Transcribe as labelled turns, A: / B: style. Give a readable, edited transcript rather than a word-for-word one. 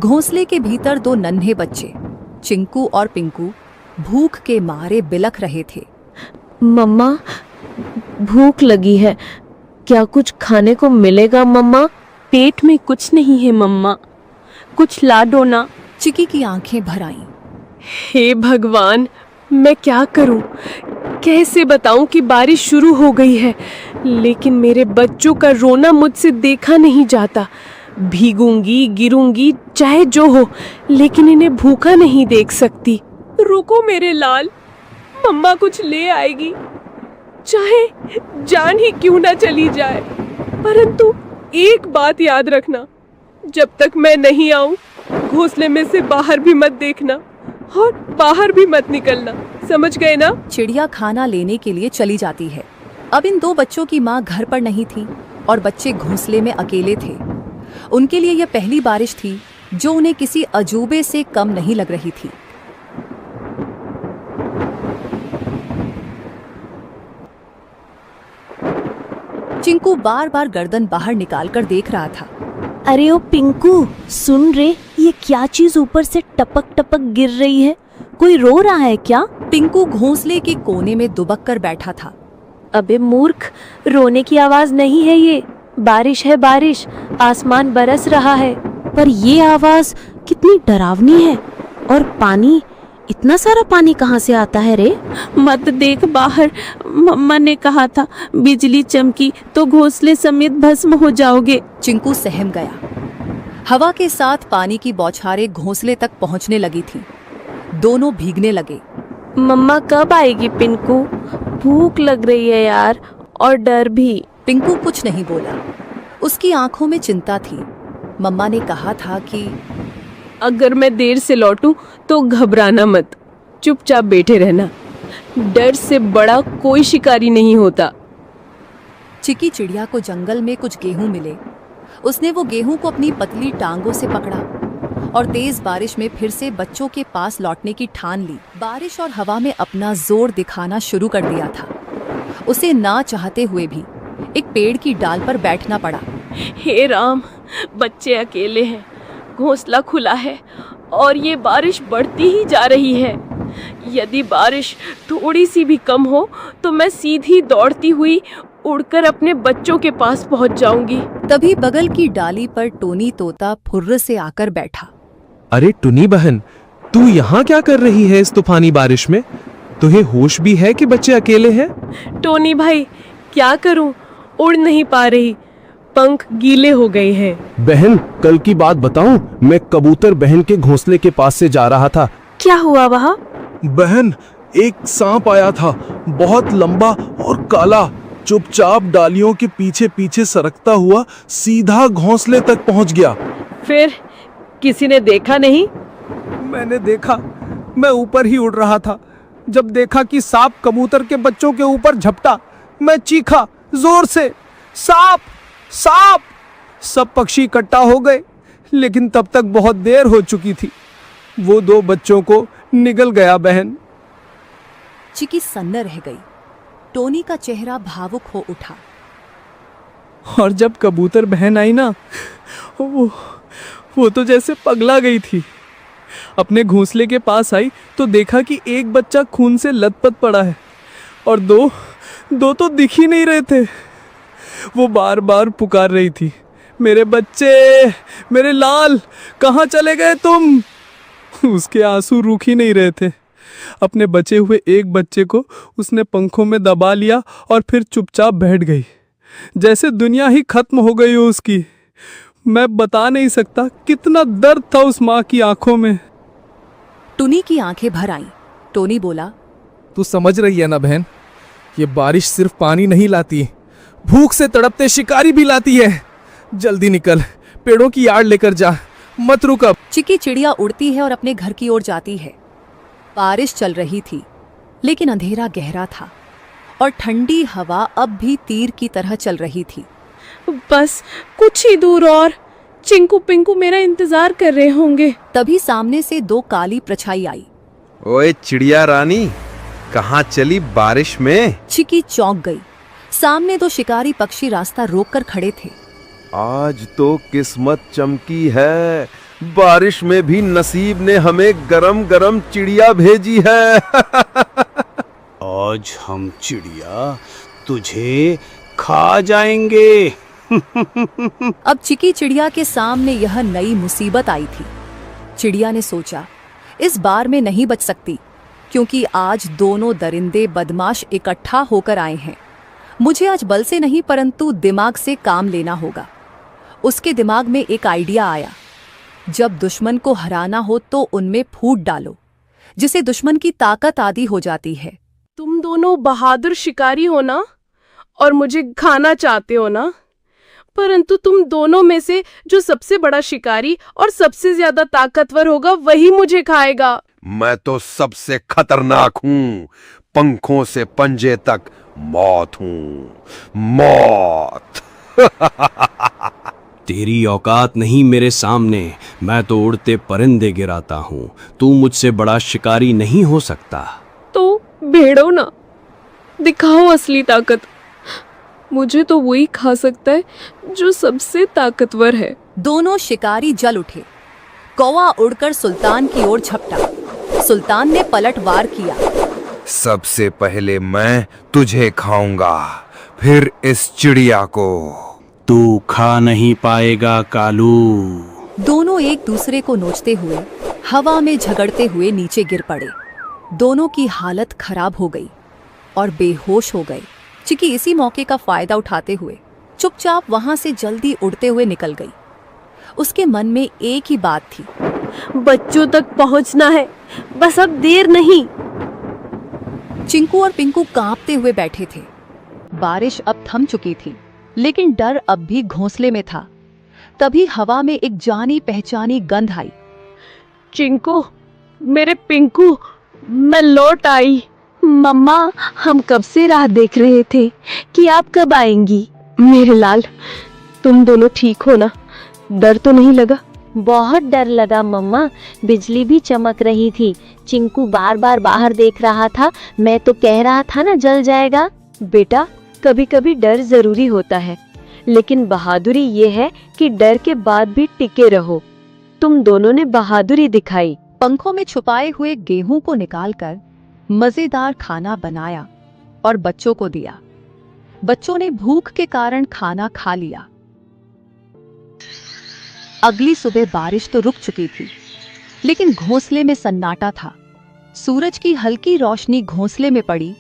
A: घोंसले के भीतर दो नन्हे बच्चे चिंकू और पिंकू भूख के मारे बिलख रहे थे।
B: मम्मा, भूख लगी है, क्या कुछ खाने को मिलेगा मम्मा?
C: पेट में कुछ नहीं है मम्मा, कुछ ला दो ना।
A: चिकी की आंखें भर आईं।
C: हे भगवान, मैं क्या करूं? कैसे बताऊं कि बारिश शुरू हो गई है, लेकिन मेरे बच्चों का रोना मुझसे देखा नहीं जाता। भीगूंगी, गिरूंगी, चाहे जो हो, लेकिन इन्हें भूखा नहीं देख सकती। रुको मेरे लाल, मम्मा कुछ ले आएगी, चाहे जान ही क्यों ना चली जाए। परंतु एक बात याद रखना, जब तक मैं नहीं आऊं, घोंसले में से बाहर भी मत देखना और बाहर भी मत निकलना, समझ गए ना?
A: चिड़िया खाना लेने के लिए चली जाती है। अब इन दो बच्चों की माँ घर पर नहीं थी और बच्चे घोंसले में अकेले थे। उनके लिए यह पहली बारिश थी जो उन्हें किसी अजूबे से कम नहीं लग रही थी। चिंकू बार बार गर्दन बाहर निकालकर देख रहा था।
B: अरे ओ पिंकू, सुन रे, ये क्या चीज ऊपर से टपक टपक गिर रही है? कोई रो रहा है क्या?
A: पिंकू घोंसले के कोने में दुबक कर बैठा था।
B: अबे मूर्ख, रोने की आवाज नहीं है ये, बारिश है बारिश, आसमान बरस रहा है। पर ये आवाज कितनी डरावनी है। और पानी, इतना सारा पानी कहाँ से आता है रे?
C: मत देख बाहर, मम्मा ने कहा था बिजली चमकी तो घोंसले समेत भस्म हो जाओगे।
A: चिंकू सहम गया। हवा के साथ पानी की बौछारें घोंसले तक पहुंचने लगी थी। दोनों भीगने लगे।
B: मम्मा कब आएगी पिंकू? भूख लग रही है यार, और डर भी।
A: पिंकू कुछ नहीं बोला। उसकी आंखों में चिंता थी। मम्मा ने कहा था कि
C: अगर मैं देर से लौटूं तो घबराना मत, चुपचाप बैठे रहना, डर से बड़ा कोई शिकारी नहीं होता।
A: चिकी चिड़िया को जंगल में कुछ गेहूं मिले। उसने वो गेहूं को अपनी पतली टांगों से पकड़ा और तेज बारिश में फिर से बच्चों के पास लौटने की ठान ली। बारिश और हवा में अपना जोर दिखाना शुरू कर दिया था। उसे ना चाहते हुए भी एक पेड़ की डाल पर बैठना पड़ा।
C: हे राम, बच्चे अकेले हैं, घोंसला खुला है और ये बारिश बढ़ती ही जा रही है। यदि बारिश थोड़ी सी भी कम हो तो मैं सीधी दौड़ती हुई उड़कर अपने बच्चों के पास पहुंच जाऊंगी।
A: तभी बगल की डाली पर टोनी तोता फुर्र से आकर बैठा।
D: अरे टुनी बहन, तू यहाँ क्या कर रही है इस तूफानी बारिश में? तुझे होश भी है कि बच्चे अकेले हैं?
C: टोनी भाई, क्या करूं, उड़ नहीं पा रही, पंख गीले हो गए हैं।
D: बहन, कल की बात बताऊं, मैं कबूतर बहन के घोंसले के पास से जा रहा था।
B: क्या हुआ वहाँ?
D: बहन, एक सांप आया था, बहुत लंबा और काला, चुपचाप डालियों के पीछे पीछे सरकता हुआ सीधा घोंसले तक पहुंच गया।
C: फिर किसी ने देखा नहीं?
E: मैंने देखा, मैं ऊपर ही उड़ रहा था। जब देखा कि सांप कबूतर के बच्चों के ऊपर झपटा, मैं चीखा जोर से, सांप सांप! सब पक्षी इकट्ठा हो गए, लेकिन तब तक बहुत देर हो चुकी थी। वो दो बच्चों को निगल गया बहन।
A: चिकी सन्न रह गई। टोनी का चेहरा भावुक हो उठा।
E: और जब कबूतर बहन आई ना, वो तो जैसे पगला गई थी। अपने घोंसले के पास आई तो देखा कि एक बच्चा खून से लथपथ पड़ा है और दो तो दिख ही नहीं रहे थे। वो बार बार पुकार रही थी, मेरे बच्चे, मेरे लाल, कहाँ चले गए तुम? उसके आंसू रुक ही नहीं रहे थे। अपने बचे हुए एक बच्चे को उसने पंखों में दबा लिया और फिर चुपचाप बैठ गई, जैसे दुनिया ही खत्म हो गई हो उसकी। मैं बता नहीं सकता कितना दर्द था उस माँ की आंखों में।
A: टुनी की आंखें भर आईं। टोनी बोला,
E: तू समझ रही है ना बहन, ये बारिश सिर्फ पानी नहीं लाती, भूख से तड़पते शिकारी भी लाती है। जल्दी निकल, पेड़ों की आड़ लेकर जा, मत रुक अब।
A: चिकी चिड़िया उड़ती है और अपने घर की ओर जाती है। बारिश चल रही थी, लेकिन अंधेरा गहरा था और ठंडी हवा अब भी तीर की तरह चल रही थी।
C: बस कुछ ही दूर और चिंकू पिंकू मेरा इंतजार कर रहे होंगे।
A: तभी सामने से दो काली परछाई आई।
F: ओए चिड़िया रानी, कहाँ चली बारिश में?
A: चिकी चौंक गई। सामने दो शिकारी पक्षी रास्ता रोककर खड़े थे।
F: आज तो किस्मत चमकी है, बारिश में भी नसीब ने हमें गरम गरम चिड़िया भेजी है।
G: आज हम चिड़िया तुझे खा जाएंगे।
A: अब चिकी चिड़िया के सामने यह नई मुसीबत आई थी। चिड़िया ने सोचा, इस बार मैं नहीं बच सकती, क्योंकि आज दोनों दरिंदे बदमाश इकट्ठा होकर आए हैं। मुझे आज बल से नहीं परंतु दिमाग से काम लेना होगा। उसके दिमाग में एक आइडिया आया, जब दुश्मन को हराना हो तो उनमें फूट डालो, जिसे दुश्मन की ताकत आदि हो जाती है।
C: तुम दोनों बहादुर शिकारी हो ना, और मुझे खाना चाहते हो ना, परंतु तुम दोनों में से जो सबसे बड़ा शिकारी और सबसे ज्यादा ताकतवर होगा वही मुझे खाएगा।
F: मैं तो सबसे खतरनाक हूँ, पंखों से पंजे तक मौत हूँ, मौत।
G: तेरी औकात नहीं मेरे सामने, मैं तो उड़ते परिंदे गिराता हूँ। तू मुझसे बड़ा शिकारी नहीं हो सकता।
C: तो भेड़ो ना, दिखाओ असली ताकत। मुझे तो वही खा सकता है जो सबसे ताकतवर है।
A: दोनों शिकारी जल उठे। कौवा उड़कर सुल्तान की ओर झपटा। सुल्तान ने पलटवार किया।
F: सबसे पहले मैं तुझे खाऊंगा, फिर इस चिड़िया को।
G: तू खा नहीं पाएगा कालू।
A: दोनों एक दूसरे को नोचते हुए हवा में झगड़ते हुए नीचे गिर पड़े। दोनों की हालत खराब हो गई और बेहोश हो गए। चिकी इसी मौके का फायदा उठाते हुए चुपचाप वहां से जल्दी उड़ते हुए निकल गई। उसके मन में एक ही बात थी,
B: बच्चों तक पहुंचना है, बस अब देर नहीं।
A: चिंकू और पिंकू कांपते हुए बैठे थे। बारिश अब थम चुकी थी, लेकिन डर अब भी घोंसले में था। तभी हवा में एक जानी पहचानी गंध आई।
C: चिंकू, मेरे पिंकू, मैं लौट आई।
B: मम्मा, हम कब से राह देख रहे थे कि आप कब आएंगी। मेरे लाल, तुम दोनों ठीक हो ना? डर तो नहीं लगा? बहुत डर लगा मम्मा, बिजली भी चमक रही थी। चिंकू बार बार बाहर देख रहा था, मैं तो कह रहा था ना जल जाएगा। बेटा, कभी कभी डर जरूरी होता है, लेकिन बहादुरी ये है कि डर के बाद भी टिके रहो। तुम दोनों ने बहादुरी दिखाई।
A: पंखों में छुपाए हुए गेहूं को निकालकर मजेदार खाना बनाया और बच्चों को दिया। बच्चों ने भूख के कारण खाना खा लिया। अगली सुबह बारिश तो रुक चुकी थी, लेकिन घोंसले में सन्नाटा था। सूरज की हल्की रोशनी घोंसले में पड़ी